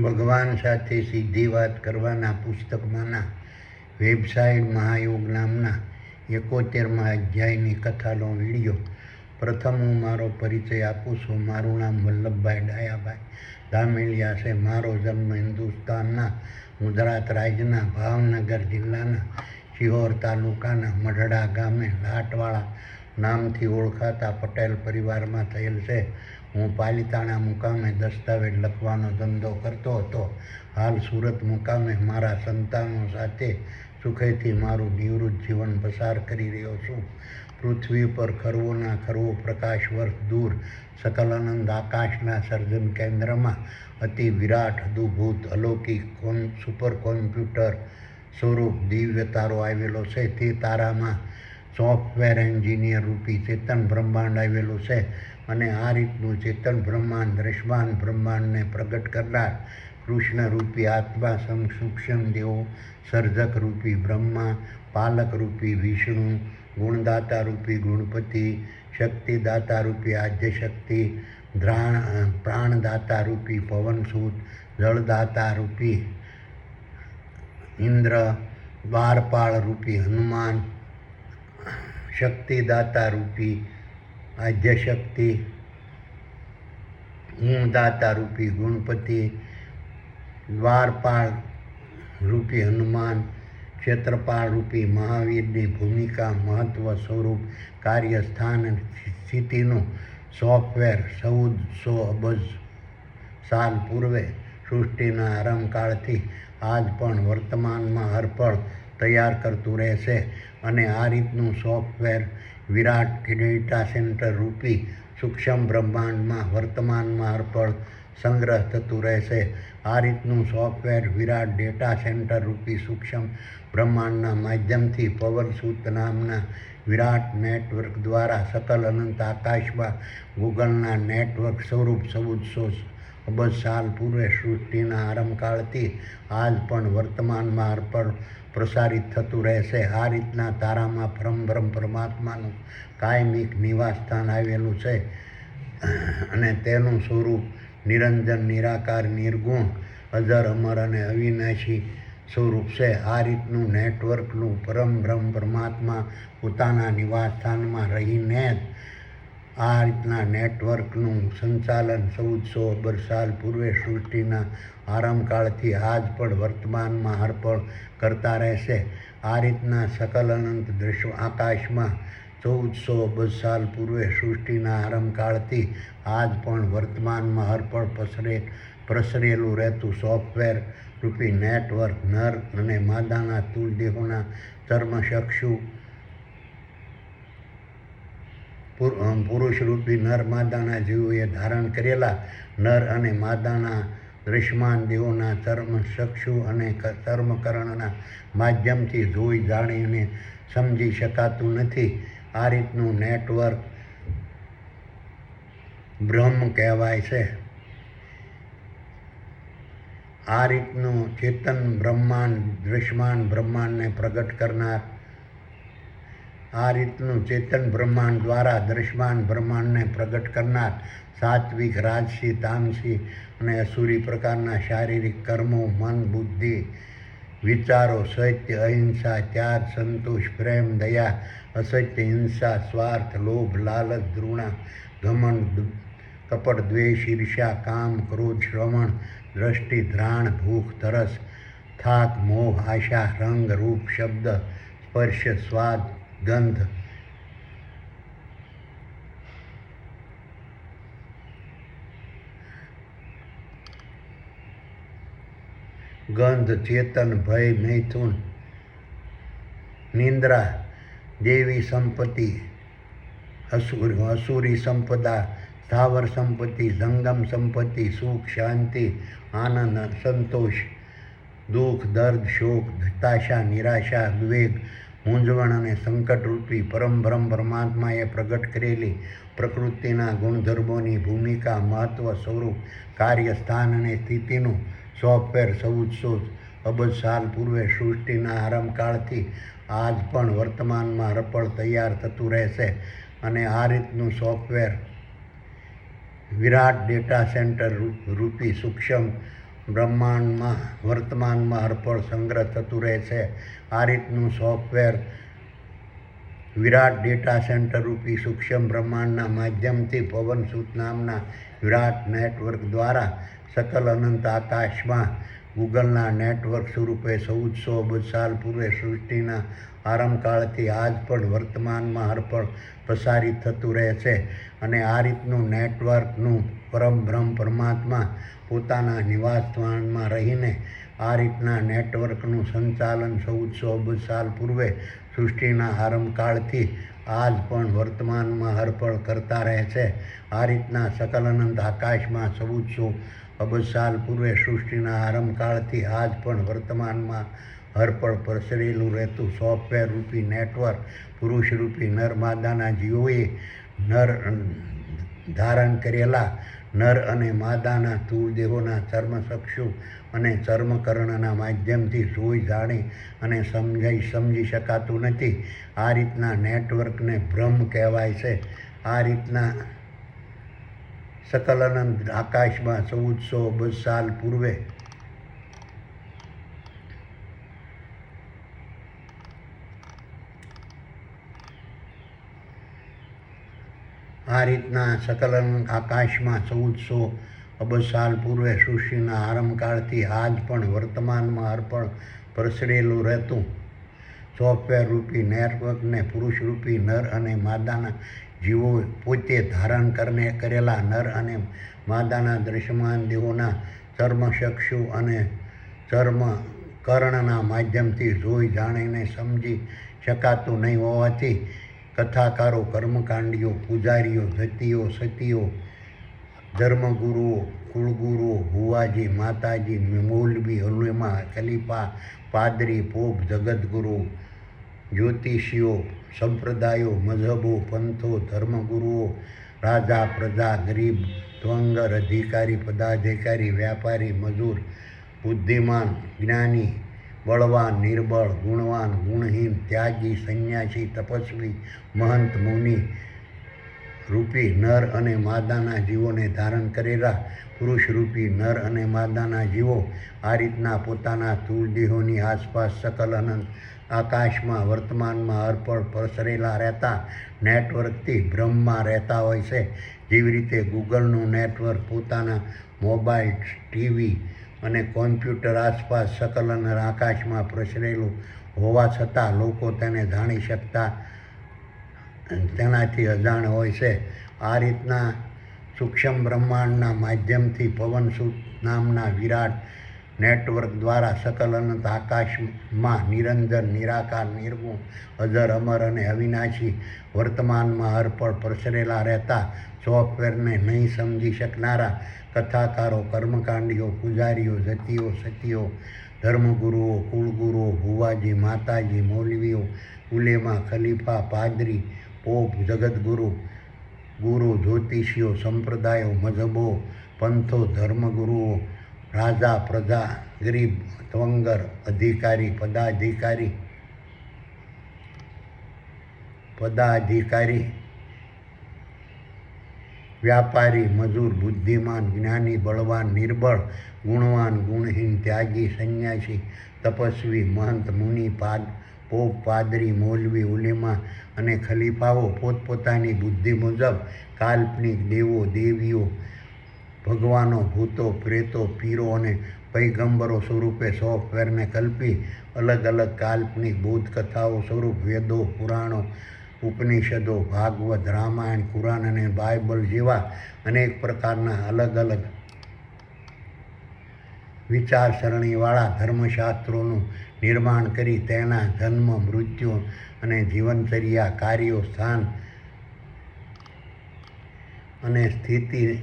ભગવાન સાથે સીધી વાત કરવાના પુસ્તકમાંના વેબસાઇટ મહાયોગ નામના 71મા અધ્યાયની કથાનો વિડીયો. પ્રથમ હું મારો પરિચય આપું છું. મારું નામ વલ્લભભાઈ ડાયાભાઈ ધામેલિયા છે. મારો જન્મ હિન્દુસ્તાનના ગુજરાત રાજ્યના ભાવનગર જિલ્લાના શિહોર તાલુકાના મઢડા ગામે લાટવાળા નામથી ઓળખાતા પટેલ પરિવારમાં થયેલ છે. હું પાલિતાણા મુકામે દસ્તાવેજ લખવાનો ધંધો કરતો હતો. હાલ સુરત મુકામે મારા સંતાનો સાથે સુખેથી મારું નિવૃત્ત જીવન પસાર કરી રહ્યો છું. પૃથ્વી પર ખરવોના ખરવો પ્રકાશ વર્ષ દૂર સકલાનંદ આકાશના સર્જન કેન્દ્રમાં અતિ વિરાટ અદભુત અલૌકિક સુપર કોમ્પ્યુટર સ્વરૂપ દિવ્ય તારો આવેલો છે. તે તારામાં સોફ્ટવેર એન્જિનિયર રૂપી ચેતન બ્રહ્માંડ આવેલું છે અને આ રીતનું ચેતન બ્રહ્માંડ દ્રશ્યમાન બ્રહ્માંડને પ્રગટ કરનાર કૃષ્ણ રૂપી આત્મા, સૂક્ષ્મ દેવો, સર્જક રૂપી બ્રહ્મા, પાલક રૂપી વિષ્ણુ, ગુણદાતા રૂપી ગુણપતિ, શક્તિદાતા રૂપી આદ્યશક્તિ, પ્રાણદાતા રૂપી પવનસૂત, જળદાતા રૂપી ઇન્દ્ર, દ્વારપાળ રૂપી હનુમાન, શક્તિદાતા રૂપી આદ્યશક્તિ, ગુણદાતા રૂપી ગુણપતિ, દ્વારપાળ રૂપી હનુમાન, ક્ષેત્રપાળ રૂપી મહાવીરની ભૂમિકા, મહત્વ, સ્વરૂપ, કાર્યસ્થાન, સ્થિતિનું સોફ્ટવેર 1400 અબજ સાલ પૂર્વે સૃષ્ટિના આરંભકાળથી આજ પણ વર્તમાનમાં હરપળ તૈયાર કરતું રહેશે અને આ રીતનું સોફ્ટવેર વિરાટ ડેટા સેન્ટર રૂપી સૂક્ષ્મ બ્રહ્માંડમાં વર્તમાનમાં હરપળ સંગ્રહ થતું રહેશે. આ રીતનું સોફ્ટવેર વિરાટ ડેટા સેન્ટર રૂપી સૂક્ષ્મ બ્રહ્માંડના માધ્યમથી પવનસૂત નામના વિરાટ નેટવર્ક દ્વારા સકલ અનંત આકાશમાં ગૂગલના નેટવર્ક સ્વરૂપ 1400 અબજ સાલ પૂર્વે સૃષ્ટિના આરંભકાળથી આજ પણ વર્તમાનમાં હરપળ પ્રસારિત થતું રહેશે. આ રીતના તારામાં પરમબ્રહ્મ પરમાત્માનું કાયમિક નિવાસસ્થાન આવેલું છે અને તેનું સ્વરૂપ નિરંજન, નિરાકાર, નિર્ગુણ, અજર, અમર અને અવિનાશી સ્વરૂપ છે. આ રીતનું નેટવર્કનું પરમબ્રહ્મ પરમાત્મા પોતાના નિવાસસ્થાનમાં રહીને જ આ રીતના નેટવર્કનું સંચાલન 1400 અબજ સાલ પૂર્વે સૃષ્ટિના આરંભકાળથી આજ પણ વર્તમાનમાં હરપળ કરતા રહેશે. આ રીતના સકલ અનંત દૃશ્ય આકાશમાં 1400 અબજ સાલ પૂર્વે સૃષ્ટિના આરંભકાળથી આજ પણ વર્તમાનમાં હરપળ પ્રસરેલું રહેતું સોફ્ટવેર રૂપી નેટવર્ક નર અને માદાના સ્થૂળ દેહોના ચર્મચક્ષુ પુરુષ રૂપી નર માદાના જીવોએ ધારણ કરેલા નર અને માદાના દૃશ્યમાન દેહોના ચર્મચક્ષુ અને ચર્મકરણના માધ્યમથી જોઈ જાણીને સમજી શકાતું નથી. આ રીતનું નેટવર્ક બ્રહ્મ કહેવાય છે. આ રીતનું ચેતન બ્રહ્માંડ દૃશ્યમાન બ્રહ્માંડને પ્રગટ કરનાર, આ રીતનું ચેતન બ્રહ્માંડ દ્વારા દૃશ્યમાન બ્રહ્માંડને પ્રગટ કરનાર સાત્વિક, રાજસી, તામસી અને અસુરી પ્રકારના શારીરિક કર્મો, મન, બુદ્ધિ, વિચારો, સત્ય, અહિંસા, ત્યાગ, સંતોષ, પ્રેમ, દયા, અસત્ય, હિંસા, સ્વાર્થ, લોભ, લાલચ, ઘૃણા, ઘમંડ, કપટ, દ્વેષ, ઈર્ષ્યા, કામ, ક્રોધ, શ્રવણ, દ્રષ્ટિ, ધ્રાણ, ભૂખ, તરસ, થાક, મોહ, આશા, રંગ, રૂપ, શબ્દ, સ્પર્શ, સ્વાદ, ગંધ, ચેતન, ભય, મૈથુન, નિંદ્રા, દેવી સંપત્તિ, અસુરી સંપદા, સ્થાવર સંપત્તિ, જંગમ સંપત્તિ, સુખ, શાંતિ, આનંદ, સંતોષ, દુઃખ, દર્દ, શોક, હતાશા, નિરાશા, વિવેક, મૂંઝવણ અને સંકટરૂપી પરમબ્રહ્મ પરમાત્માએ પ્રગટ કરેલી પ્રકૃતિના ગુણધર્મોની ભૂમિકા, મહત્વ, સ્વરૂપ, કાર્યસ્થાન અને સ્થિતિનું સોફ્ટવેર 1400 અબજ સાલ પૂર્વે સૃષ્ટિના આરંભકાળથી આજ પણ વર્તમાનમાં હરપળ તૈયાર થતું રહેશે અને આ રીતનું સોફ્ટવેર વિરાટ ડેટા સેન્ટર રૂપી સૂક્ષ્મ બ્રહ્માંડમાં વર્તમાનમાં હરપળ સંગ્રહ થતું રહે છે. આ રીતનું સોફ્ટવેર વિરાટ ડેટા સેન્ટર રૂપી સૂક્ષ્મ બ્રહ્માંડના માધ્યમથી પવનસુત નામના વિરાટ નેટવર્ક દ્વારા સકલ અનંત આકાશમાં ગૂગલના નેટવર્ક સ્વરૂપે 1400 અબજ સાલ પૂર્વે સૃષ્ટિના આરંભકાળથી આજ પણ વર્તમાનમાં હરપળ પ્રસારિત થતું રહે છે. અને આ રીતનું નેટવર્કનું પરમબ્રહ્મ પરમાત્મા પોતાના નિવાસસ્થાનમાં રહીને આ રીતના નેટવર્કનું સંચાલન 1400 અબજ સાલ પૂર્વે સૃષ્ટિના આરંભકાળથી આજ પણ વર્તમાનમાં હરપળ કરતા રહે છે. આ રીતના સકલ અનંત આકાશમાં 1400 અબજ સાલ પૂર્વે સૃષ્ટિના આરંભકાળથી આજ પણ વર્તમાનમાં હરપળ પ્રસરેલું રહેતું સોફ્ટવેર રૂપી નેટવર્ક પુરુષ રૂપી નર માદાના જીવોએ ધારણ કરેલા નર અને માદાના સ્થૂળ દેહોના ચર્મચક્ષુ અને ચર્મકર્ણના માધ્યમથી જોઈ જાણી અને સમજી શકાતું નથી. આ રીતના નેટવર્કને બ્રહ્મ કહેવાય છે. આ રીતના સકલ અનંત આકાશમાં 1400 અબજ સાલ પૂર્વે આકાશમાં 1400 અબજ સાલ પૂર્વે સૃષ્ટિના આરંભકાળથી આજ પણ વર્તમાનમાં હરપળ પ્રસરેલું રહેતું સોફ્ટવેર રૂપી નેટવર્કને પુરુષ રૂપી નર અને માદાના જીવો પોતે ધારણ કરેલા નર અને માદાના દ્રશ્યમાન દેહોના ચર્મચક્ષુ અને ચર્મકર્ણના માધ્યમથી જોઈ જાણીને સમજી શકાતું નહીં હોવાથી કથાકારો, કર્મકાંડીઓ, પૂજારીઓ, જતીઓ, સતીઓ, ધર્મગુરુઓ, કુળગુરુઓ, ભુવાજી, માતાજી, મૌલવી, ઉલેમા, ખલીફા, પાદરી, પોપ, જગતગુરુ, જ્યોતિષીઓ, સંપ્રદાયો, મઝહબો, પંથો, ધર્મગુરુઓ, રાજા, પ્રજા, ગરીબ, ત્વંગર, અધિકારી, પદાધિકારી, વ્યાપારી, મજૂર, બુદ્ધિમાન, જ્ઞાની, બળવાન, નિર્બળ, ગુણવાન, ગુણહીન, ત્યાગી, સંન્યાસી, તપસ્વી, મહંત, મુનિ રૂપી નર અને માદાના જીવોને ધારણ કરેલા પુરુષ રૂપી નર અને માદાના જીવો આ રીતના પોતાના સ્થૂળ દેહોની આસપાસ સકલ અનંત આકાશમાં વર્તમાનમાં હરપળ પ્રસરેલા રહેતા નેટવર્કથી બ્રહ્મમાં રહેતા હોય છે. જેવી રીતે ગૂગલનું નેટવર્ક પોતાના મોબાઈલ, ટીવી અને કોમ્પ્યુટર આસપાસ સકલ અનંત આકાશમાં પ્રસરેલું હોવા છતાં લોકો તેને જાણી શકતા તેનાથી અજાણ હોય છે. આ રીતના સૂક્ષ્મ બ્રહ્માંડના માધ્યમથી પવનસુત નામના વિરાટ નેટવર્ક દ્વારા સકલ અનંત આકાશમાં નિરંજન, નિરાકાર, નિર્ગુણ, અજર, અમર અને અવિનાશી વર્તમાનમાં હરપળ પ્રસરેલા રહેતા સોફ્ટવેરને નહીં સમજી શકનારા કથાકારો, કર્મકાંડીઓ, પૂજારીઓ, જતીઓ, સતીઓ, ધર્મગુરુઓ, કુળગુરુઓ, ભુવાજી, માતાજી, મૌલવીઓ, ઉલેમા, ખલીફા, પાદરી, પોપ, જગતગુરુ, ગુરુ, જ્યોતિષીઓ, સંપ્રદાયો, મઝહબો, પંથો, ધર્મગુરુઓ, રાજા, પ્રજા, ગરીબ, ત્વંગર, અધિકારી, પદાધિકારી, વ્યાપારી, મજૂર, બુદ્ધિમાન, જ્ઞાની, બળવાન, નિર્બળ, ગુણવાન, ગુણહીન, ત્યાગી, સંન્યાસી, તપસ્વી, મહંત, મુનિ, પોપ, પાદરી, મૌલવી, ઉલેમા અને ખલીફાઓ પોતપોતાની બુદ્ધિ મુજબ કાલ્પનિક દેવો, દેવીઓ, ભગવાનો, ભૂતો, પ્રેતો, પીરો અને પૈગંબરો સ્વરૂપે સોફ્ટવેરને કલ્પી અલગ અલગ કાલ્પનિક બોધકથાઓ સ્વરૂપ વેદો, પુરાણો, ઉપનિષદો, ભાગવત, રામાયણ, કુરાન અને બાઇબલ જેવા અનેક પ્રકારના અલગ અલગ વિચારસરણીવાળા ધર્મશાસ્ત્રોનું નિર્માણ કરી તેના જન્મ, મૃત્યુ અને જીવનચર્યા, કાર્યો, સ્થાન અને સ્થિતિ,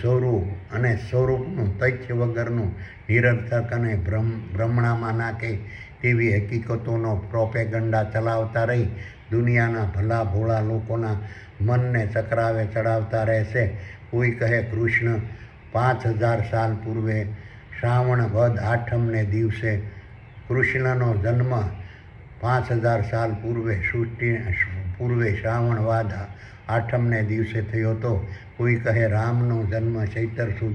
સ્વરૂપ અને સ્વરૂપનું તથ્ય વગરનું નિરર્થક અને ભ્રમણામાં નાખે તેવી હકીકતોનો પ્રોપેગન્ડા ચલાવતા રહી દુનિયાના ભલા ભોળા લોકોના મનને ચકરાવે ચડાવતા રહેશે. કોઈ કહે કૃષ્ણ 5000 સાલ પૂર્વે શ્રાવણ વદ આઠમને દિવસે કૃષ્ણનો જન્મ 5000 સાલ પૂર્વે પૂર્વે શ્રાવણ વાદ આઠમને દિવસે થયો હતો. કોઈ કહે રામનો જન્મ ચૈત્ર સુદ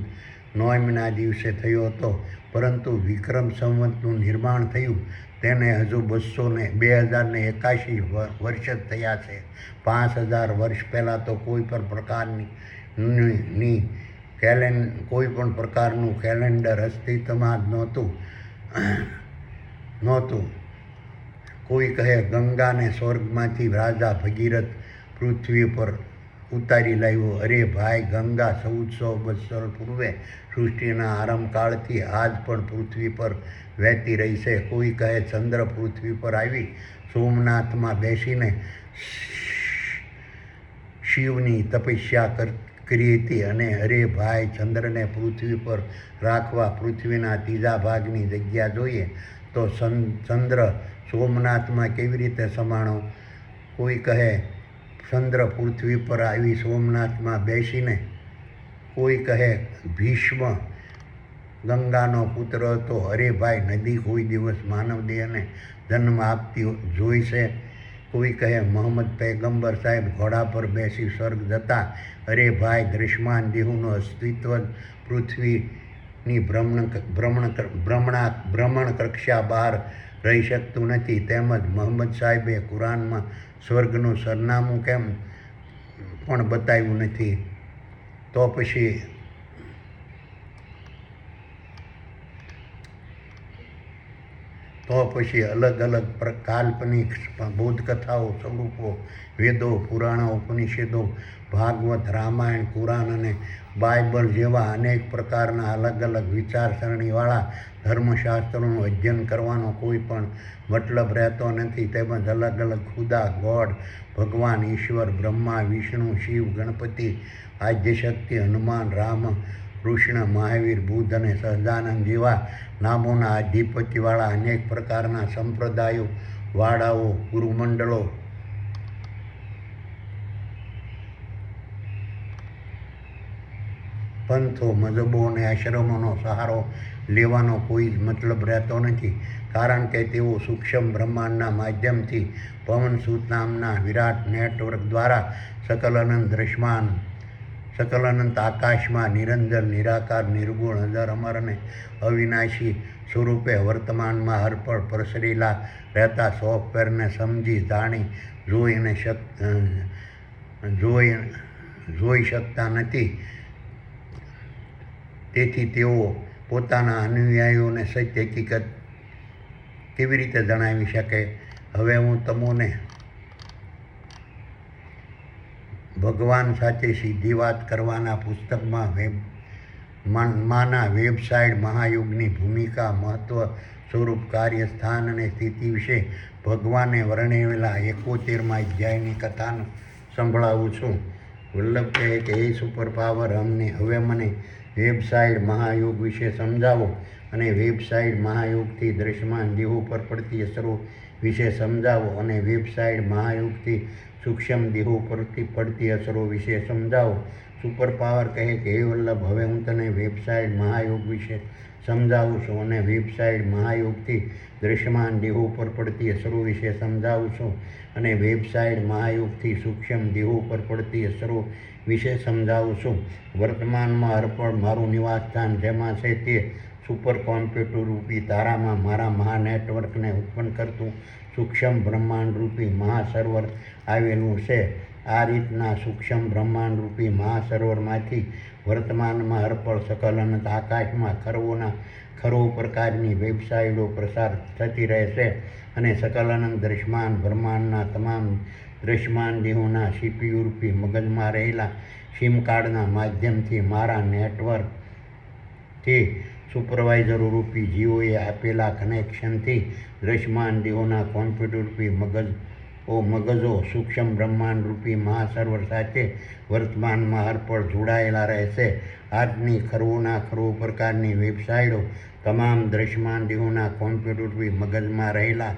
નોમના દિવસે થયો હતો, પરંતુ વિક્રમ સંવતનું નિર્માણ થયું તેને હજુ 2081 વર્ષ જ થયા છે. 5000 વર્ષ પહેલાં તો કોઈ પણ પ્રકારનું કેલેન્ડર અસ્તિત્વમાં જ નહોતું. કોઈ કહે ગંગાને સ્વર્ગમાંથી રાજા ભગીરથ પૃથ્વી પર ઉતારી લાવ્યો. અરે ભાઈ, ગંગા 1400 વર્ષ પૂર્વે સૃષ્ટિના આરંભકાળથી આજ પણ પૃથ્વી પર વહેતી રહી છે. કોઈ કહે ચંદ્ર પૃથ્વી પર આવી સોમનાથમાં બેસીને શિવની તપસ્યા કરી હતી. અને અરે ભાઈ, ચંદ્રને પૃથ્વી પર રાખવા પૃથ્વીના ત્રીજા ભાગની જગ્યા જોઈએ તો ચંદ્ર સોમનાથમાં કેવી રીતે સમાણો? કોઈ કહે ચંદ્ર પૃથ્વી પર આવી સોમનાથમાં બેસીને. કોઈ કહે ભીષ્મ ગંગાનો પુત્ર હતો. અરે ભાઈ, નદી કોઈ દિવસ માનવ દેહને જન્મ આપતી જોઈ છે? કોઈ કહે મોહમ્મદ પૈગંબર સાહેબ ઘોડા પર બેસી સ્વર્ગ જતા. અરે ભાઈ, દૃશ્યમાન દેહોનું અસ્તિત્વ પૃથ્વીની ભ્રમણ કક્ષા બહાર રહી શકતું નથી. તેમજ મોહમ્મદ સાહેબે કુરાનમાં સ્વર્ગનું સરનામું કેમ પણ બતાવ્યું નથી. તો પછી અલગ અલગ કાલ્પનિક બોધકથાઓ સ્વરૂપો વેદો, પુરાણો, ઉપનિષદો, ભાગવત, રામાયણ, કુરાન અને બાઇબલ જેવા અનેક પ્રકારના અલગ અલગ વિચારસરણીવાળા ધર્મશાસ્ત્રોનું અધ્યયન કરવાનો કોઈ પણ મતલબ રહેતો નથી. તેમજ અલગ અલગ ખુદા, ગોડ, ભગવાન, ઈશ્વર, બ્રહ્મા, વિષ્ણુ, શિવ, ગણપતિ, આદ્યશક્તિ, હનુમાન, રામ, કૃષ્ણ, મહાવીર, બુદ્ધ અને સહજાનંદ જેવા નામોના આધિપત્યવાળા અનેક પ્રકારના સંપ્રદાયો, વાડાઓ, ગુરુમંડળો, પંથો, મજહબો અને આશ્રમોનો સહારો લેવાનો કોઈ જ મતલબ રહેતો નથી. કારણ કે તેઓ સૂક્ષ્મ બ્રહ્માંડના માધ્યમથી પવનસુત નામના વિરાટ નેટવર્ક દ્વારા સકલ અનંત આકાશમાં નિરંજન, નિરાકાર, નિર્ગુણ, અજર, અમર અને અવિનાશી સ્વરૂપે વર્તમાનમાં હરપળ પ્રસરેલા રહેતા સોફ્ટવેરને સમજી, જાણી, જોઈ શકતા નથી. તેથી તેઓ પોતાના અનુયાયીઓને સત્ય હકીકત કેવી રીતે જણાવી શકે? હવે હું તમને ભગવાન સાથે સીધી વાત કરવાના પુસ્તકમાંના વેબસાઇટ મહાયુગની ભૂમિકા, મહત્વ, સ્વરૂપ, કાર્ય, સ્થાન અને સ્થિતિ વિશે ભગવાને વર્ણવેલા 71મા અધ્યાયની કથાનું સંભળાવું છું. વલ્લભ કહે કે હે સુપર પાવર, હવે મને વેબસાઇટ મહાયુગ વિશે સમજાવો અને વેબસાઇટ મહાયુગથી દ્રશ્યમાન દેહો પર પડતી અસરો વિશે સમજાવો અને વેબસાઇટ મહાયુગથી સૂક્ષ્મ દેહો પરથી પડતી અસરો વિશે સમજાવો. સુપર પાવર કહે કે હે વલ્લભ, હવે હું તને વેબસાઇટ મહાયુગ વિશે સમજાવું છું અને વેબસાઇટ મહાયુગથી દ્રશ્યમાન દેહો પર પડતી અસરો વિશે સમજાવું છું અને વેબસાઇટ મહાયુગથી સૂક્ષ્મ દેહો પર પડતી અસરો વિશે સમજાવું છું. વર્તમાનમાં અર્પણ મારું નિવાસસ્થાન જેમાં છે તે સુપર કોમ્પ્યુટર રૂપી તારામાં મારા મહાનેટવર્કને ઉત્પન્ન કરતું સૂક્ષ્મ બ્રહ્માંડ રૂપી મહાસર્વર આવેલું છે. આ રીતના સૂક્ષ્મ બ્રહ્માંડ રૂપી મહાસર્વરમાંથી વર્તમાનમાં અર્પણ સકલ અનંત આકાશમાં ખરો પ્રકારની વેબસાઇટો પ્રસાર થતી રહેશે અને સકલ અનંત દ્રશ્યમાન બ્રહ્માંડના તમામ દ્રશ્યમાન દેહોના CPU રૂપી મગજમાં રહેલા સિમ કાર્ડના માધ્યમથી મારા નેટવર્કથી સુપરવાઇઝરો રૂપી જીઓએ આપેલા કનેક્શનથી દ્રશ્યમાન દેહોના કોમ્પ્યુટર રૂપી મગજો સૂક્ષ્મ બ્રહ્માંડ રૂપી મહાસર્વર સાથે વર્તમાનમાં અર્પણ જોડાયેલા રહેશે. આજની ખરો પ્રકારની વેબસાઇટો તમામ દ્રશ્યમાન દેહોના કોમ્પ્યુટર રૂપી મગજમાં રહેલા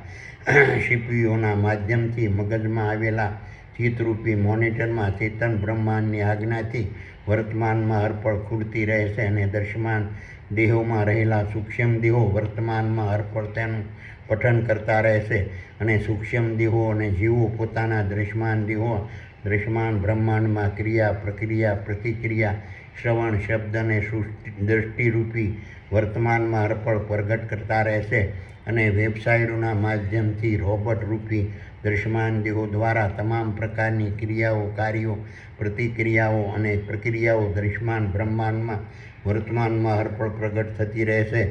CPUના માધ્યમથી મગજમાં આવેલા ચિત્તરૂપી મોનિટરમાં ચેતન બ્રહ્માંડની આજ્ઞાથી વર્તમાનમાં અર્પણ ખુલતી રહેશે અને દ્રશ્યમાન દેહોમાં રહેલા સૂક્ષ્મ દેહો વર્તમાનમાં હરપળ તેનું પઠન કરતા રહેશે અને સૂક્ષ્મ દેહો અને જીવો પોતાના દ્રશ્યમાન બ્રહ્માંડમાં ક્રિયા, પ્રક્રિયા, પ્રતિક્રિયા, શ્રવણ, શબ્દ અને દૃષ્ટિરૂપી વર્તમાનમાં હરપળ પ્રગટ કરતા રહેશે અને વેબસાઇટોના માધ્યમથી રોબોટ રૂપી દ્રશ્યમાન દેહો દ્વારા તમામ પ્રકારની ક્રિયાઓ, કાર્યો, પ્રતિક્રિયાઓ અને પ્રક્રિયાઓ દ્રશ્યમાન બ્રહ્માંડમાં વર્તમાનમાં હરપળ પ્રગટ થતી રહેશે.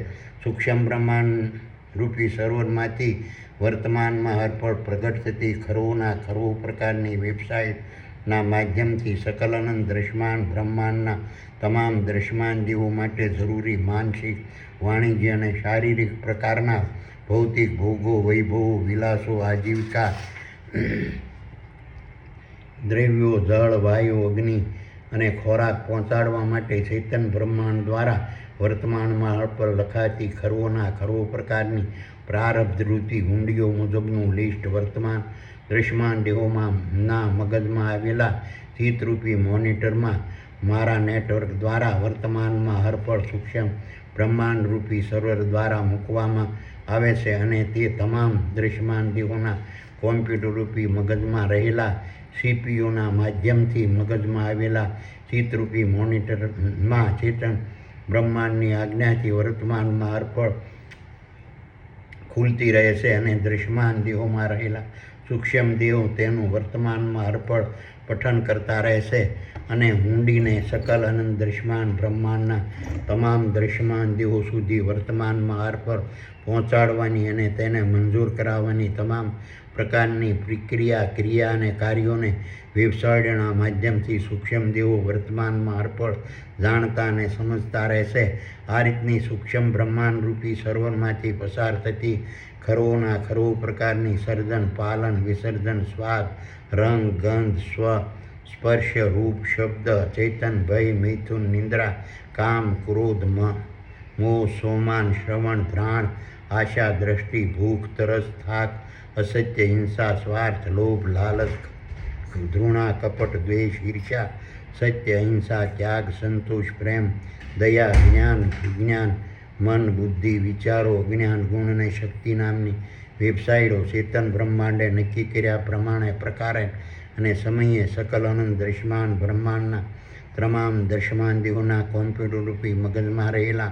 સૂક્ષ્મ બ્રહ્માંડ રૂપી સરોવરમાંથી વર્તમાનમાં હરપળ પ્રગટ થતી ખરો પ્રકારની વેબસાઇટના માધ્યમથી સકલ અનંત દ્રશ્યમાન બ્રહ્માંડના તમામ દ્રશ્યમાન દેહો માટે જરૂરી માનસિક, વાણિજ્ય અને શારીરિક પ્રકારના ભૌતિક ભોગો, વૈભવો, વિલાસો, આજીવિકા, દ્રવ્યો, જળ, વાયુ, અગ્નિ અને ખોરાક પહોંચાડવા માટે ચેતન બ્રહ્માંડ દ્વારા વર્તમાનમાં હરપળ લખાતી ખરો પ્રકારની પ્રારબ્ધરૂપી હુંડીઓ મુજબનું લિસ્ટ વર્તમાન દ્રશ્યમાન દેહોના મગજમાં આવેલા ચિત્તરૂપી મોનિટરમાં મારા નેટવર્ક દ્વારા વર્તમાનમાં હરપળ સૂક્ષ્મ બ્રહ્માંડરૂપી સર્વર દ્વારા મૂકવામાં આવે છે અને તે તમામ દ્રશ્યમાન દેહોના કોમ્પ્યુટરરૂપી મગજમાં રહેલા સીપીયુના માધ્યમથી મગજમાં આવેલા ચિત્તરૂપી મોનિટરમાં ચેતન બ્રહ્માંડની આજ્ઞાથી વર્તમાનમાં હરપળ ખુલતી રહે છે અને દ્રશ્યમાન દેહોમાં રહેલા સૂક્ષ્મ દેહો તેનું વર્તમાનમાં હરપળ પઠન કરતા રહેશે અને હુંડીને સકલ અનંત દ્રશ્યમાન બ્રહ્માંડના તમામ દ્રશ્યમાન દેહો સુધી વર્તમાનમાં હરપળ પહોંચાડવાની અને તેને મંજૂર કરાવવાની તમામ પ્રકારની પ્રક્રિયા, ક્રિયા અને કાર્યોને વેબસાઇટના માધ્યમથી સૂક્ષ્મ દેહો વર્તમાનમાં હરપળ જાણતા અને સમજતા રહેશે. આ રીતની સૂક્ષ્મ બ્રહ્માંડરૂપી સર્વરમાંથી પસાર થતી ખરો પ્રકારની સર્જન, પાલન, વિસર્જન, સ્વાદ, રંગ, ગંધ, સ્પર્શ, રૂપ, શબ્દ, ચેતન, ભય, મૈથુન, નિંદ્રા, કામ, ક્રોધ, મોહ, સોમાન, શ્રવણ, ઘ્રાણ, આશા, દ્રષ્ટિ, ભૂખ, તરસ, થાક, અસત્ય, હિંસા, સ્વાર્થ, લોભ, લાલચ, ધૃણા, કપટ, દ્વેષ, ઈર્ષ્યા, સત્ય, અહિંસા, ત્યાગ, સંતોષ, પ્રેમ, દયા, જ્ઞાન, વિજ્ઞાન, મન, બુદ્ધિ, વિચારો, અજ્ઞાન, ગુણ અને શક્તિ નામની વેબસાઇટો ચેતન બ્રહ્માંડે નક્કી કર્યા પ્રમાણે, પ્રકારે અને સમયે સકલ અનંત દ્રશ્યમાન બ્રહ્માંડના તમામ દ્રશ્યમાન દેહોના કોમ્પ્યુટરરૂપી મગજમાં રહેલા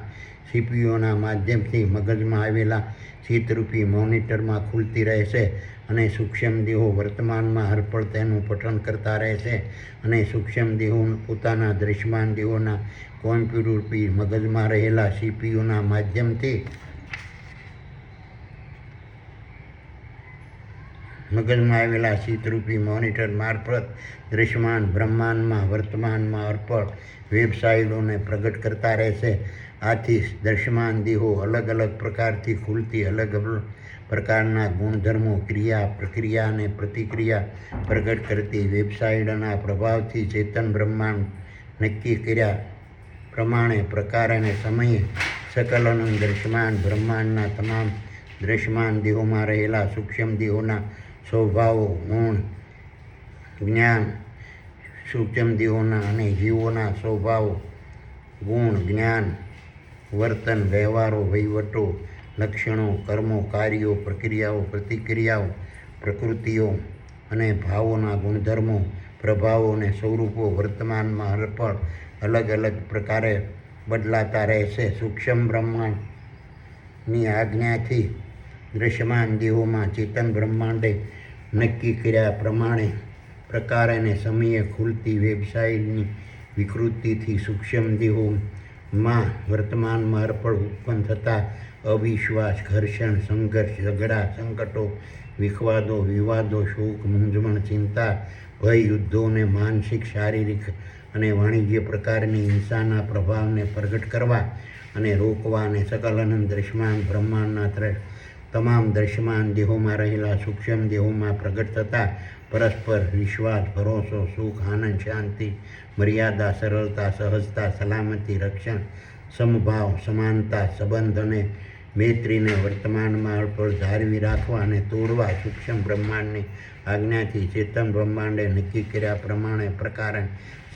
સીપીયુના માધ્યમથી મગજમાં આવેલા ચિત્તરૂપી મોનિટરમાં ખુલતી રહેશે અને સૂક્ષ્મ દેહો વર્તમાનમાં હરપળ તેનું પઠન કરતા રહેશે અને સૂક્ષ્મ દેહો પોતાના દ્રશ્યમાન દેહોના કોમ્પ્યુટરરૂપી મગજમાં રહેલા સીપીયુના માધ્યમથી મગજમાં આવેલા ચિત્તરૂપી મોનિટર મારફત દ્રશ્યમાન બ્રહ્માંડમાં વર્તમાનમાં હરપળ વેબસાઇટોને પ્રગટ કરતા રહેશે. આથી દ્રશ્યમાન દેહો અલગ પ્રકારથી ખુલતી અલગ પ્રકારના ગુણધર્મો, ક્રિયા, પ્રક્રિયા અને પ્રતિક્રિયા પ્રગટ કરતી વેબસાઇટના પ્રભાવથી ચેતન બ્રહ્માંડ નક્કી કર્યા પ્રમાણે, પ્રકાર અને સમયે સકલ અનંત દ્રશ્યમાન બ્રહ્માંડના તમામ દ્રશ્યમાન દેહોમાં રહેલા સૂક્ષ્મ દેહોના સ્વભાવો, ગુણ, જ્ઞાન, સૂક્ષ્મ દેહોના અને જીવોના સ્વભાવો, ગુણ, જ્ઞાન, વર્તન, વ્યવહારો, વહીવટો, લક્ષણો, કર્મો, કાર્યો, પ્રક્રિયાઓ, પ્રતિક્રિયાઓ, પ્રકૃતિઓ અને ભાવોના ગુણધર્મો, પ્રભાવો અને સ્વરૂપો વર્તમાનમાં હરપળ અલગ પ્રકારે બદલાતા રહેશે. સૂક્ષ્મ બ્રહ્માંડની આજ્ઞાથી દ્રશ્યમાન દેહોમાં ચેતન બ્રહ્માંડે નક્કી કર્યા પ્રમાણે, પ્રકાર અને સમયે ખુલતી વેબસાઇટની વિકૃતિથી સૂક્ષ્મ દેહોમાં વર્તમાનમાં હરપળ ઉત્પન્ન થતા અવિશ્વાસ, ઘર્ષણ, સંઘર્ષ, ઝઘડા, સંકટો, વિખવાદો, વિવાદો, શોક, મૂંઝવણ, ચિંતા, ભય, યુદ્ધો અને માનસિક, શારીરિક અને વાણિજ્ય પ્રકારની હિંસાના પ્રભાવને પ્રગટ કરવા અને રોકવા અને સકલ અનંત દ્રશ્યમાન બ્રહ્માંડના તમામ દ્રશ્યમાન દેહોમાં રહેલા સૂક્ષ્મ દેહોમાં પ્રગટ થતા પરસ્પર વિશ્વાસ, ભરોસો, સુખ, આનંદ, શાંતિ, મર્યાદા, સરળતા, સહજતા, સલામતી, રક્ષણ, સમભાવ, સમાનતા, સંબંધ અને મૈત્રીને વર્તમાનમાં હરપળ જાળવી રાખવા અને તોડવા સૂક્ષ્મ બ્રહ્માંડની આજ્ઞાથી ચેતન બ્રહ્માંડે નક્કી કર્યા પ્રમાણે, પ્રકાર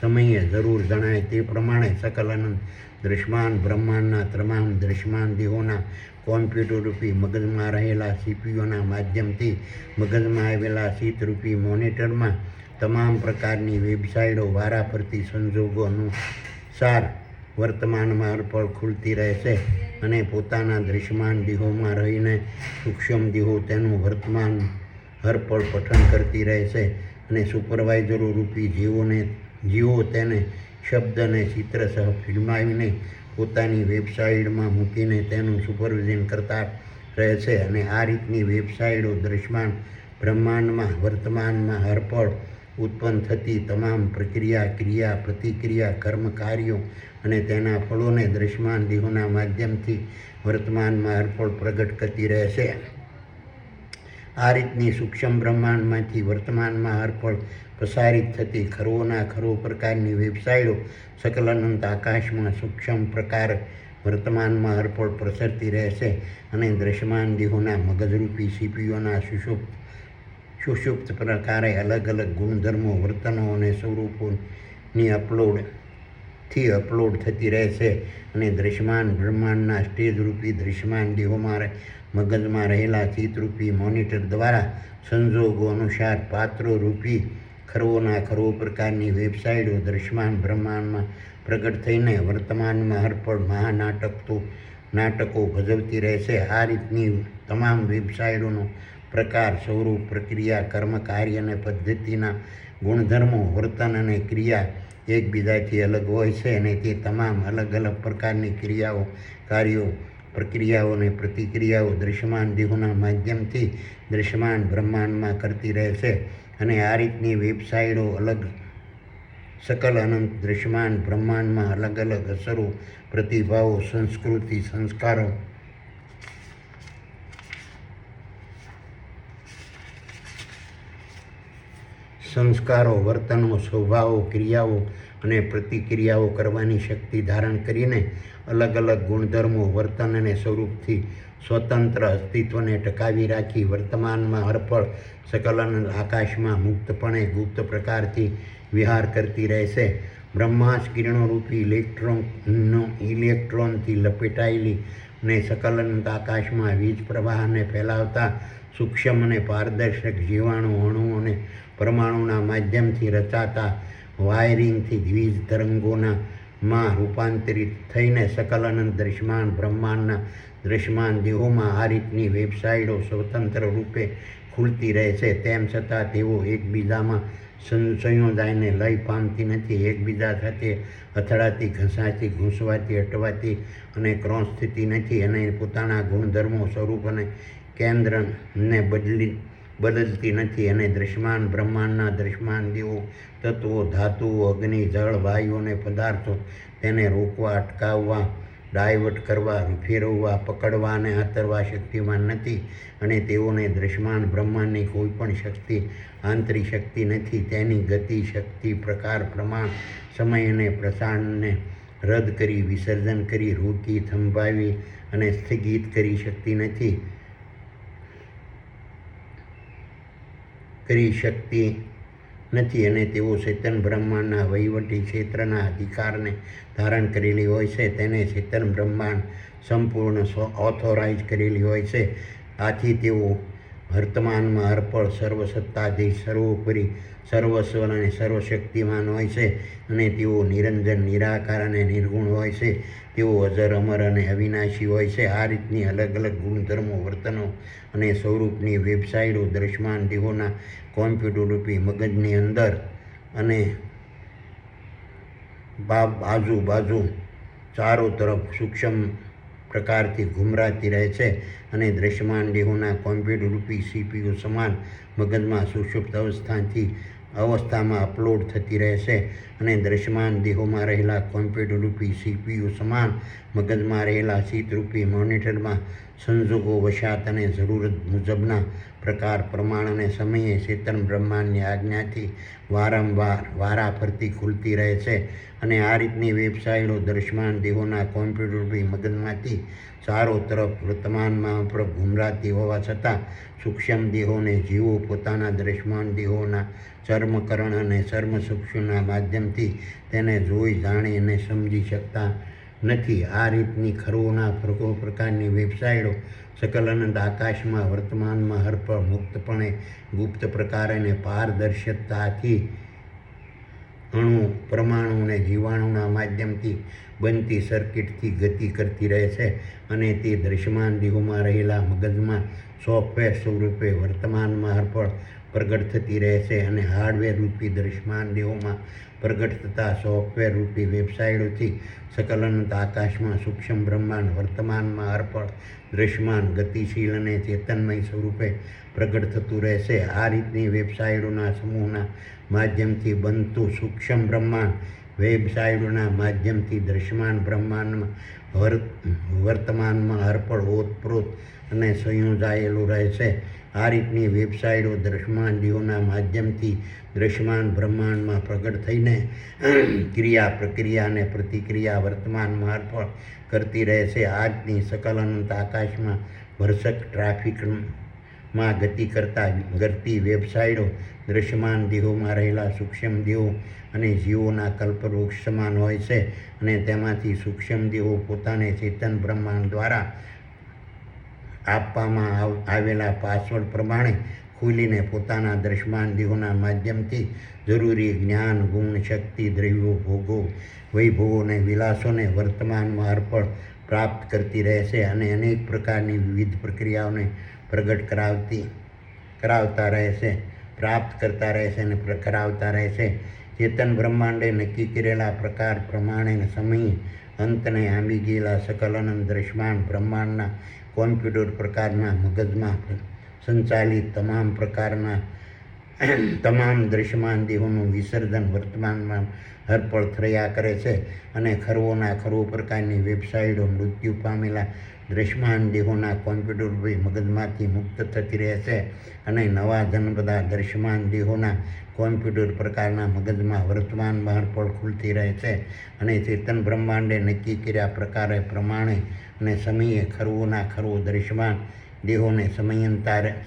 સમયે જરૂર જણાય તે પ્રમાણે સકલ અનંત દ્રશ્યમાન બ્રહ્માંડના તમામ દ્રશ્યમાન દેહોના કોમ્પ્યુટરરૂપી મગજમાં રહેલા સીપીયુના માધ્યમથી મગજમાં આવેલા શીતરૂપી મોનિટરમાં તમામ પ્રકારની વેબસાઇટો વારાફરતી સંજોગો અનુસાર વર્તમાનમાં હરપળ ખુલતી રહેશે અને પોતાના દ્રશ્યમાન દેહોમાં રહીને સૂક્ષ્મ દેહો તેનું વર્તમાન હરપળ પઠન કરતી રહેશે અને સુપરવાઇઝરો રૂપી જીવો તેને શબ્દ અને ચિત્ર સહ ફિલ્માવીને પોતાની વેબસાઇટમાં મૂકીને તેનું સુપરવિઝન કરતા રહેશે અને આ રીતની વેબસાઇટો દ્રશ્યમાન બ્રહ્માંડમાં વર્તમાનમાં હરપળ ઉત્પન્ન થતી તમામ પ્રક્રિયા ક્રિયા પ્રતિક્રિયા કર્મ કાર્યો અને તેના ફળોને દ્રશ્યમાન દેહોના માધ્યમથી વર્તમાનમાં હરપળ પ્રગટ કરતી રહેશે. આ રીતની સૂક્ષ્મ બ્રહ્માંડમાંથી વર્તમાનમાં હરપળ પ્રસારિત થતી ખરોના ખરો પ્રકારની વેબસાઇટો સકલ અનંત આકાશમાં સૂક્ષ્મ પ્રકાર વર્તમાનમાં હરપળ પ્રસરતી રહેશે અને દ્રશ્યમાન દેહોના મગજરૂપી સીપીઓના સુષુપ્ત પ્રકારે અલગ અલગ ગુણધર્મો વર્તનો અને સ્વરૂપોની અપલોડ થતી રહેશે અને દ્રશ્યમાન બ્રહ્માંડના સ્ટેજરૂપી દ્રશ્યમાન દેહોમાં મગજમાં રહેલા ચિત્તરૂપી મોનિટર દ્વારા સંજોગો અનુસાર પાત્રોરૂપી ખરોના ખરો પ્રકારની વેબસાઇટો દ્રશ્યમાન બ્રહ્માંડમાં પ્રગટ થઈને વર્તમાનમાં હરપળ નાટકો ભજવતી રહેશે. આ રીતની તમામ વેબસાઇટોનો પ્રકાર સ્વરૂપ પ્રક્રિયા કર્મ કાર્ય અને પદ્ધતિના ગુણધર્મો વર્તન અને ક્રિયા એકબીજાથી અલગ હોય છે અને તે તમામ અલગ અલગ પ્રકારની ક્રિયાઓ કાર્યો પ્રક્રિયાઓ અને પ્રતિક્રિયાઓ દ્રશ્યમાન દેહોના માધ્યમથી દ્રશ્યમાન બ્રહ્માંડમાં કરતી રહેશે અને આ રીતની વેબસાઇટો સકલ અનંત દ્રશ્યમાન બ્રહ્માંડમાં અલગ અલગ અસરો પ્રતિભાવો સંસ્કૃતિ સંસ્કારો વર્તનો સ્વભાવો ક્રિયાઓ અને પ્રતિક્રિયાઓ કરવાની શક્તિ ધારણ કરીને અલગ અલગ ગુણધર્મો વર્તન અને સ્વરૂપથી સ્વતંત્ર અસ્તિત્વને ટકાવી રાખી વર્તમાનમાં હરપળ સકલન આકાશમાં મુક્તપણે ગુપ્ત પ્રકારથી વિહાર કરતી રહેશે. બ્રહ્માંસ કિરણોરૂપી ઇલેક્ટ્રોનથી લપેટાયેલી અને સકલન આકાશમાં વીજ પ્રવાહને ફેલાવતા સૂક્ષ્મ અને પારદર્શક જીવાણુ અણુઓને પરમાણુના માધ્યમથી રચાતા વાયરિંગથી વીજ તરંગોમાં રૂપાંતરિત થઈને સકલ અનંત દ્રશ્યમાન બ્રહ્માંડના દ્રશ્યમાન દેહોમાં આ રીતની વેબસાઇટો સ્વતંત્ર રૂપે ખુલતી રહેશે. તેમ છતાં તેઓ એકબીજામાં સંયોજાઈને લય પામતી નથી, એકબીજા સાથે અથડાતી ઘસાતી ઘૂંસવાતી અટવાતી અને ક્રોસ થતી નથી અને પોતાના ગુણધર્મો સ્વરૂપ અને કેન્દ્રને બદલતી નથી અને દ્રશ્યમાન બ્રહ્માંડના દ્રશ્યમાન દેહો તત્વો ધાતુઓ અગ્નિ જળ વાયુ અને પદાર્થો તેને રોકવા અટકાવવા ડાયવર્ટ કરવા ફેરવવા પકડવા અને આતરવા શક્તિમાન નથી અને તેઓને દ્રશ્યમાન બ્રહ્માંડની કોઈ પણ શક્તિ આંતરિક શક્તિ નથી. તેની ગતિ શક્તિ પ્રકાર પ્રમાણ સમય અને પ્રસારણને રદ કરી વિસર્જન કરી રોકી થંભાવી અને સ્થગિત કરી શકતી નથી અને તેઓ ચેતન બ્રહ્માંડના વહીવટી ક્ષેત્રના અધિકારને ધારણ કરેલી હોય છે. તેને ચેતન બ્રહ્માંડ સંપૂર્ણ ઓથોરાઇઝ કરેલી હોય છે. આથી તેઓ વર્તમાનમાં હરપળ સર્વસત્તાધીશ સર્વોપરી સર્વસ્વ અને સર્વશક્તિમાન હોય છે અને તેઓ નિરંજન નિરાકાર અને નિર્ગુણ હોય છે. તેઓ અજર અમર અને અવિનાશી હોય છે. આ રીતની અલગ અલગ ગુણધર્મો વર્તનો અને સ્વરૂપની વેબસાઇટો દ્રશ્યમાન દેહોના કોમ્પ્યુટરરૂપી મગજની અંદર અને આજુબાજુ ચારો તરફ સૂક્ષ્મ પ્રકારથી ઘુમરાતી રહે છે અને દ્રશ્યમાન દેહોના કોમ્પ્યુટરરૂપી સીપીયુ સમાન મગજમાં સુષુપ્ત અવસ્થામાં અપલોડ થતી રહેશે અને દ્રશ્યમાન દેહોમાં રહેલા કોમ્પ્યુટરરૂપી સીપીયુ સમાન મગજમાં રહેલા ચિત્તરૂપી મોનિટરમાં સંજોગો વશાત અને જરૂરત મુજબના પ્રકાર પ્રમાણ અને સમયે ચેતન બ્રહ્માંડની આજ્ઞાથી વારાફરતી ખુલતી રહે છે અને આ રીતની વેબસાઇટો દ્રશ્યમાન દેહોના કોમ્પ્યુટરરૂપી મગજમાંથી ચારો તરફ વર્તમાનમાં ઘુમરાતી હોવા છતાં સૂક્ષ્મ દેહોને જીવો પોતાના દ્રશ્યમાન દેહોના ચર્મકરણ અને ચર્મચક્ષુના માધ્યમથી તેને જોઈ જાણી અને સમજી શકતા નથી. આ રીતની ખરુઓના પ્રકારની વેબસાઇટો સકલ અનંત આકાશમાં વર્તમાનમાં હરપળ મુક્તપણે ગુપ્ત પ્રકાર અને પારદર્શકતાથી અણુ પરમાણુ અને જીવાણુના માધ્યમથી બનતી સર્કિટથી ગતિ કરતી રહે છે અને તે દૃશ્યમાન દેહોમાં રહેલા મગજમાં સોફ્ટવેર સ્વરૂપે વર્તમાનમાં હરપળ પ્રગટ થતી રહે છે અને હાર્ડવેર રૂપી દૃશ્યમાન દેહોમાં પ્રગટ થતા સોફ્ટવેર રૂપી વેબસાઇટોથી સકલ અનંત આકાશમાં સૂક્ષ્મ બ્રહ્માંડ વર્તમાનમાં હરપળ દૃશ્યમાન ગતિશીલ અને ચેતનમય સ્વરૂપે પ્રગટ થતું રહેશે. આ રીતની વેબસાઇટોના સમૂહના માધ્યમથી બનતું સૂક્ષ્મ બ્રહ્માંડ વેબસાઇટોના માધ્યમથી દૃશ્યમાન બ્રહ્માંડમાં વર્તમાનમાં હરપળ ઓતપ્રોત અને સંયોજાયેલું રહે છે. આ રીતની વેબસાઇટો દૃશ્યમાન દેહોના માધ્યમથી દૃશ્યમાન બ્રહ્માંડમાં પ્રગટ થઈને ક્રિયા પ્રક્રિયા અને પ્રતિક્રિયા વર્તમાનમાં હરપળ કરતી રહે છે. આજની સકલ અનંત આકાશમાં ભરસક ટ્રાફિકમાં ગતિ કરતી વેબસાઇટો દૃશ્યમાન દેહોમાં રહેલા સૂક્ષ્મ દેહો અને જીવોના કલ્પવૃક્ષ સમાન હોય છે અને તેમાંથી સૂક્ષ્મ દેહો પોતાને ચેતન બ્રહ્માંડ દ્વારા આપવામાં આવેલા પાસવર્ડ પ્રમાણે ખુલીને પોતાના દૃશ્યમાન દેહોના માધ્યમથી જરૂરી જ્ઞાન ગુણ શક્તિ દ્રવ્યો ભોગો વૈભવો અને વિલાસોને વર્તમાનમાં હરપળ પ્રાપ્ત કરતી રહેશે અને અનેક પ્રકારની વિવિધ પ્રક્રિયાઓને પ્રગટ કરાવતા રહેશે પ્રાપ્ત કરતા રહેશે અને કરાવતા રહેશે. ચેતન બ્રહ્માંડે નક્કી કરેલા પ્રકાર પ્રમાણે સમય અંતને આંબી ગયેલા સકલ અનંત દૃશ્યમાન બ્રહ્માંડના કોમ્પ્યુટર પ્રકારના મગજમાં સંચાલિત તમામ દૃશ્યમાન દેહોનું વિસર્જન વર્તમાનમાં હરપળ થયા કરે છે અને ખરુઓના ખરુ પ્રકારની વેબસાઇટો મૃત્યુ પામેલા દૃશ્યમાન દેહોના કોમ્પ્યુટર મગજમાંથી મુક્ત થતી રહેશે અને નવા જન્મતા દૃશ્યમાન દેહોના કોમ્પ્યુટર પ્રકારના મગજમાં વર્તમાનમાં હરપળ ખુલતી રહે છે અને ચેતન બ્રહ્માંડે નક્કી કર્યા પ્રકારે પ્રમાણે અને સમયે ખરુઓના ખરુ દૃશ્યમાન દેહોને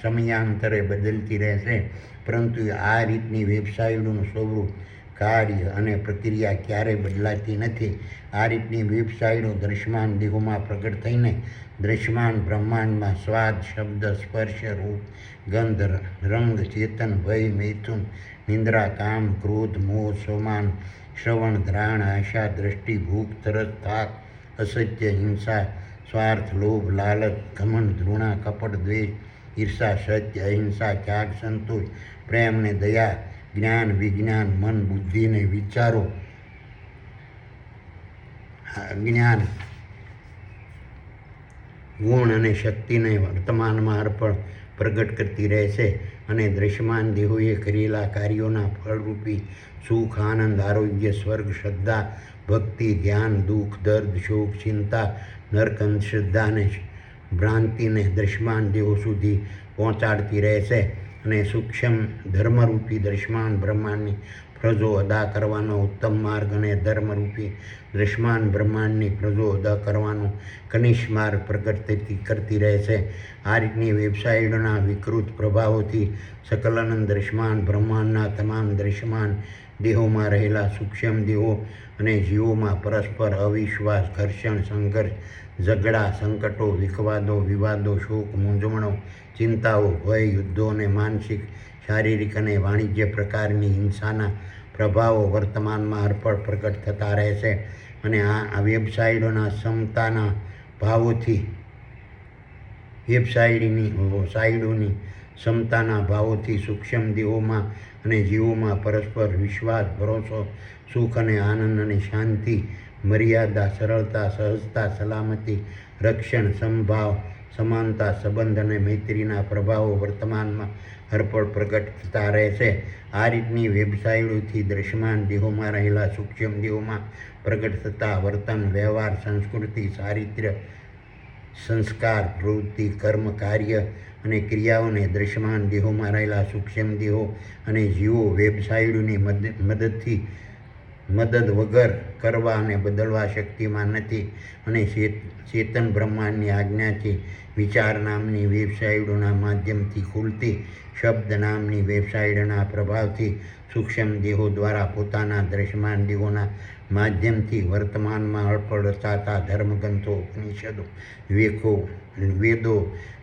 સમયાંતરે બદલતી રહેશે. પરંતુ આ રીતની વેબસાઇટોનું સ્વરૂપ કાર્ય અને પ્રક્રિયા ક્યારેય બદલાતી નથી. આ રીતની વેબસાઇટો દૃશ્યમાન દેહોમાં પ્રગટ થઈને દૃશ્યમાન બ્રહ્માંડમાં સ્વાદ શબ્દ સ્પર્શ રૂપ ગંધ રંગ ચેતન ભય મૈથુન નિંદ્રા કામ ક્રોધ મોહ સોમાન શ્રવણ ધ્રાણ આશા દ્રષ્ટિ ભૂખ તરસ થાક અસત્ય હિંસા સ્વાર્થ લોભ લાલચ ઘમંડ ધૃણા કપટ દ્વેષ ઈર્ષા સત્ય અહિંસા ત્યાગ સંતોષ પ્રેમ ને દયા જ્ઞાન વિજ્ઞાન મન બુદ્ધિ ને વિચારો જ્ઞાન ગુણ અને શક્તિને વર્તમાનમાં હરપળ પ્રગટ કરતી રહેશે અને દૃશ્યમાન દેહોએ કરેલા કાર્યોના ફળરૂપી સુખ આનંદ આરોગ્ય સ્વર્ગ શ્રદ્ધા ભક્તિ ધ્યાન દુઃખ દર્દ શોક ચિંતા નર્ક અંધશ્રદ્ધા અને ભ્રાંતિને દૃશ્યમાન દેહો સુધી પહોંચાડતી રહેશે અને સૂક્ષ્મ ધર્મરૂપી દૃશ્યમાન બ્રહ્માંડની ફરજો અદા કરવાનો ઉત્તમ માર્ગ અને ધર્મરૂપી દૃશ્યમાન બ્રહ્માંડની ફરજો અદા કરવાનો કનિષ્ઠ માર્ગ પ્રગટ કરતી રહેશે. આ રીતની વેબસાઇટોના વિકૃત પ્રભાવોથી સકલ અનંત દૃશ્યમાન બ્રહ્માંડના તમામ દૃશ્યમાન દેહોમાં રહેલા સૂક્ષ્મ દેહો અને જીવોમાં પરસ્પર અવિશ્વાસ ઘર્ષણ સંઘર્ષ ઝઘડા સંકટો વિવાદો શોક મૂંઝવણો ચિંતાઓ ભય યુદ્ધો અને માનસિક શારીરિક અને વાણિજ્ય પ્રકારની હિંસાના પ્રભાવો વર્તમાનમાં હરપળ પ્રગટ થતા રહેશે અને આ વેબસાઇટોના ક્ષમતાના ભાવોથી સાઇટોની ક્ષમતાના ભાવોથી સૂક્ષ્મ દેહોમાં અને જીવોમાં પરસ્પર વિશ્વાસ ભરોસો સુખ અને આનંદ અને શાંતિ મર્યાદા સરળતા સહજતા સલામતી રક્ષણ સંભાવ સમાનતા સંબંધ અને મૈત્રીના પ્રભાવો વર્તમાનમાં હરપળ પ્રગટ થતા રહેશે. આ રીતની વેબસાઇટોથી દૃશ્યમાન દેહોમાં રહેલા સૂક્ષ્મ દેહોમાં પ્રગટ થતા વર્તન વ્યવહાર સંસ્કૃતિ ચારિત્ર્ય સંસ્કાર પ્રવૃત્તિ કર્મ કાર્ય અને ક્રિયાઓને દૃશ્યમાન દેહોમાં રહેલા સૂક્ષ્મ દેહો અને જીવો વેબસાઇટોની મદદથી મદદ વગર કરવા અને બદલવા શક્તિમાન નથી અને ચેતન બ્રહ્માંડની આજ્ઞાથી વિચાર નામની વેબસાઇટોના માધ્યમથી ખુલતી શબ્દ નામની વેબસાઇટના પ્રભાવથી સૂક્ષ્મ દેહો દ્વારા પોતાના દ્રશ્યમાન દેહોના માધ્યમથી વર્તમાનમાં અળપળ રચાતા ધર્મગ્રંથો, ઉપનિષદો, વેદો,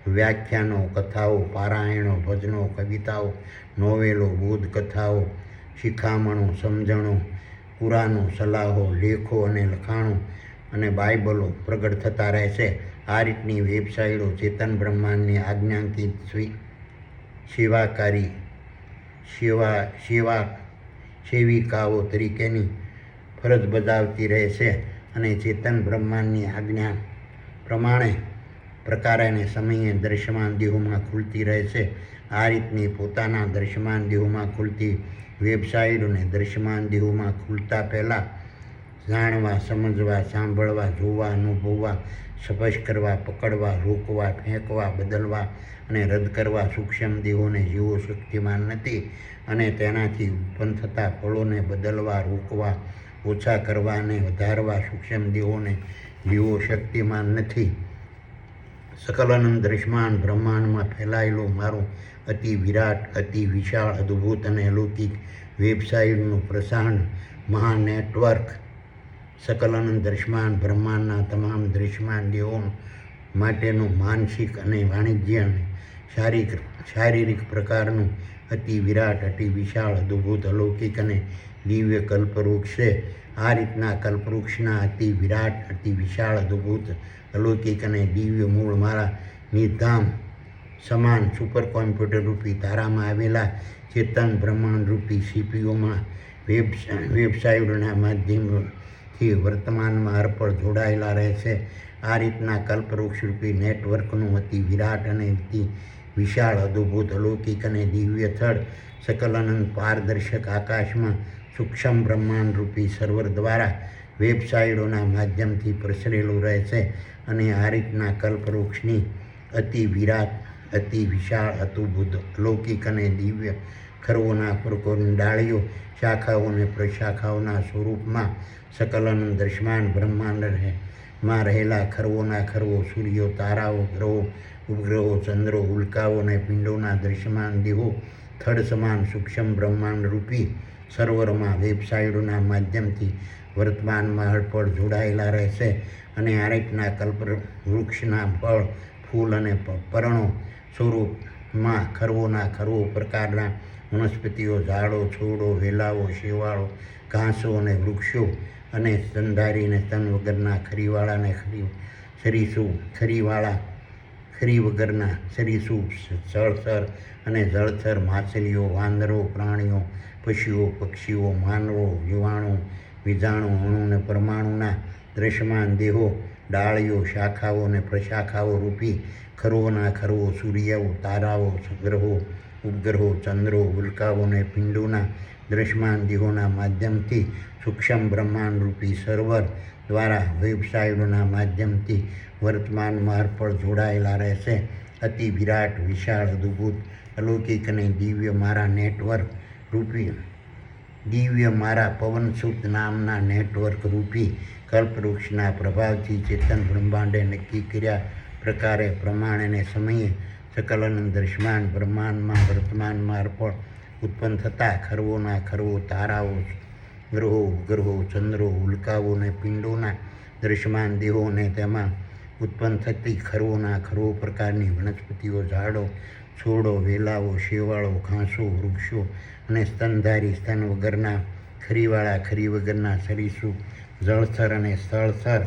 વ્યાખ્યાનો, કથાઓ, પારાયણો, ભજનો, કવિતાઓ, નોવેલો, બોધકથાઓ, શિખામણો, સમજણો, પુરાણો, સલાહો, લેખો અને લખાણો અને બાઇબલો પ્રગટ થતા રહેશે. આ રીતની વેબસાઇટો ચેતન બ્રહ્માંડની આજ્ઞાથી સેવિકાઓ તરીકેની ફરજ બજાવતી રહેશે અને ચેતન બ્રહ્માંડની આજ્ઞા પ્રકારે અને સમયે દ્રશ્યમાન દેહોમાં ખુલતી રહેશે. આ રીતની પોતાના દ્રશ્યમાન દેહોમાં ખુલતી વેબસાઇટોને દ્રશ્યમાન દેહોમાં ખુલતા પહેલાં જાણવા, સમજવા, સાંભળવા, જોવા, અનુભવવા, સ્પર્શ કરવા, પકડવા, રોકવા, ફેંકવા, બદલવા અને રદ કરવા સૂક્ષ્મ દેહોને જીવો શક્તિમાન નથી અને તેનાથી ઉત્પન્ન થતા ફળોને બદલવા, રોકવા, ઓછા કરવા અને વધારવા સૂક્ષ્મ દેહોને જીવો શક્તિમાન નથી. સકલાનંદ દ્રશ્યમાન બ્રહ્માંડમાં ફેલાયેલું મારું અતિ વિરાટ, અતિ વિશાળ, અદ્ભુત અને અલૌકિક વેબસાઇટનું પ્રસારણ મહાનેટવર્ક સકલાનંદ દ્રશ્યમાન બ્રહ્માંડના તમામ દ્રશ્યમાન દેહો માટેનું માનસિક અને વાણિજ્ય અને શારીરિક પ્રકારનું અતિ વિરાટ, અતિ વિશાળ, અદ્ભુત, અલૌકિક અને દિવ્ય કલ્પવૃક્ષ છે. આ રીતના કલ્પવૃક્ષના અતિ વિરાટ, અતિ વિશાળ, અદ્ભુત, અલૌકિક અને દિવ્ય મૂળ મારા નિધામ સમાન સુપર કોમ્પ્યુટર રૂપી તારામાં આવેલા ચેતન બ્રહ્માંડ રૂપી સીપીઓમાં વેબસાઇટોના માધ્યમથી વર્તમાનમાં અર્પણ જોડાયેલા રહેશે. આ રીતના કલ્પવૃક્ષ રૂપી નેટવર્કનું અતિ વિરાટ અને અતિ વિશાળ, અદ્ભુત, અલૌકિક અને દિવ્ય થડ સકલાનંદ પારદર્શક આકાશમાં સૂક્ષ્મ બ્રહ્માંડ રૂપી સર્વર દ્વારા વેબસાઇટોના માધ્યમથી પ્રસરેલું રહેશે અને આ રીતના કલ્પવૃક્ષની અતિ વિરાટ, અતિ વિશાળ, અદ્ભુત, અલૌકિક અને દિવ્ય ખરવોના પ્રકોની ડાળીઓ, શાખાઓ અને પ્રશાખાઓના સ્વરૂપમાં સકલાનંદ દ્રશ્યમાન બ્રહ્માંડમાં રહેલા ખરવોના ખરવો, સૂર્યો, તારાઓ, ગ્રહો, ઉપગ્રહો, ચંદ્રો, ઉલ્કાઓ અને પિંડોના દ્રશ્યમાન દેહો થડ સમાન સૂક્ષ્મ બ્રહ્માંડ રૂપી સર્વરમાં વેબસાઇટોના માધ્યમથી વર્તમાનમાં અળપળ જોડાયેલા રહેશે અને આ રીતના કલ્પવૃક્ષના ફળ, ફૂલ અને પર્ણો સ્વરૂપમાં ખરવોના ખરવો પ્રકારના વનસ્પતિઓ, ઝાડો, છોડો, વેલાઓ, શેવાળો, ઘાસો અને વૃક્ષો અને સ્તનધારી અને સ્તન વગરના ખરીવાળા ખરી વગરના સરીસૃપ, જળચર અને જળચર, માછલીઓ, વાંદરો, પ્રાણીઓ, પશુઓ, પક્ષીઓ, માનવો, જીવાણુ, બીજાણુ, અણુ અને પરમાણુના દ્રશ્યમાન દેહો, ડાળીઓ, શાખાઓ અને પ્રશાખાઓ રૂપી ખરવોના ખરવો, સૂર્યો, તારાઓ, ગ્રહો, ઉપગ્રહો, ચંદ્રો, ઉલ્કાઓ અને પિંડોના દ્રશ્યમાન દેહોના માધ્યમથી સૂક્ષ્મ બ્રહ્માંડ રૂપી સર્વર દ્વારા વેબસાઇટોના માધ્યમથી વર્તમાનમાં અર્પણ જોડાયેલા રહેશે. અતિ વિરાટ, વિશાળ, અદ્ભુત, અલૌકિક અને દિવ્ય મારા નેટવર્ક રૂપી મારા પવનસુત નામના નેટવર્ક રૂપી કલ્પવૃક્ષના પ્રભાવથી ચેતન બ્રહ્માંડે નક્કી કર્યા પ્રકારે, પ્રમાણે અને સમયે સકલાનંદ દ્રશ્યમાન બ્રહ્માંડમાં વર્તમાનમાં અર્પણ ઉત્પન્ન થતા ખરવોના ખરવો, તારાઓ, ગ્રહો, ઉપગ્રહો, ચંદ્રો, ઉલ્કાઓ અને પિંડોના દ્રશ્યમાન દેહો અને તેમાં ઉત્પન્ન થતી ખરવોના ખરવો પ્રકારની વનસ્પતિઓ, ઝાડો, છોડો, વેલાઓ, શેવાળો, ઘાસો, વૃક્ષો અને સ્તનધારી, સ્તન વગરના ખરીવાળા, ખરી વગરના સરીસૃપ, જળચર અને સ્થળચર,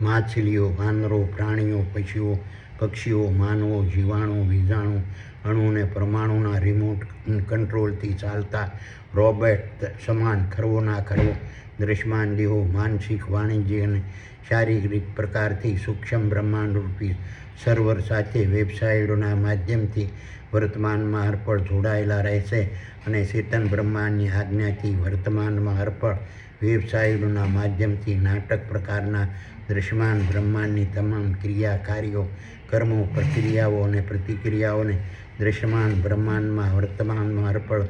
માછલીઓ, વાનરો, પ્રાણીઓ, પશુઓ, પક્ષીઓ, માનવો, જીવાણુ, બીજાણુ, અણુ અને પરમાણુના રિમોટ કંટ્રોલથી ચાલતા રોબોટ સમાન ખરવોના ખરવો દ્રશ્યમાન દેહો માનસિક, વાણિજ્ય અને શારીરિક પ્રકારથી સૂક્ષ્મ બ્રહ્માંડ રૂપી સર્વર સાથે વેબસાઇટોના માધ્યમથી વર્તમાનમાં અર્પણ જોડાયેલા રહેશે અને ચેતન બ્રહ્માંડની આજ્ઞાથી વર્તમાનમાં અર્પણ વેબસાઇટોના માધ્યમથી નાટક પ્રકારના દ્રશ્યમાન બ્રહ્માંડની તમામ ક્રિયા, કાર્યો, કર્મો, પ્રક્રિયાઓ અને પ્રતિક્રિયાઓને દ્રશ્યમાન બ્રહ્માંડમાં વર્તમાનમાં અર્પણ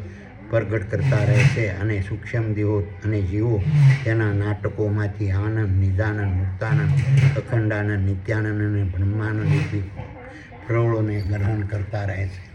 પ્રગટ કરતા રહે છે અને સૂક્ષ્મ દેહો અને જીવો તેના નાટકોમાંથી આનંદ, નિજાનંદ, મુક્તાનંદ, અખંડાનંદ, નિત્યાનંદ અને બ્રહ્માનંદ રૂપી પ્રવળોને ગ્રહણ કરતા રહે છે.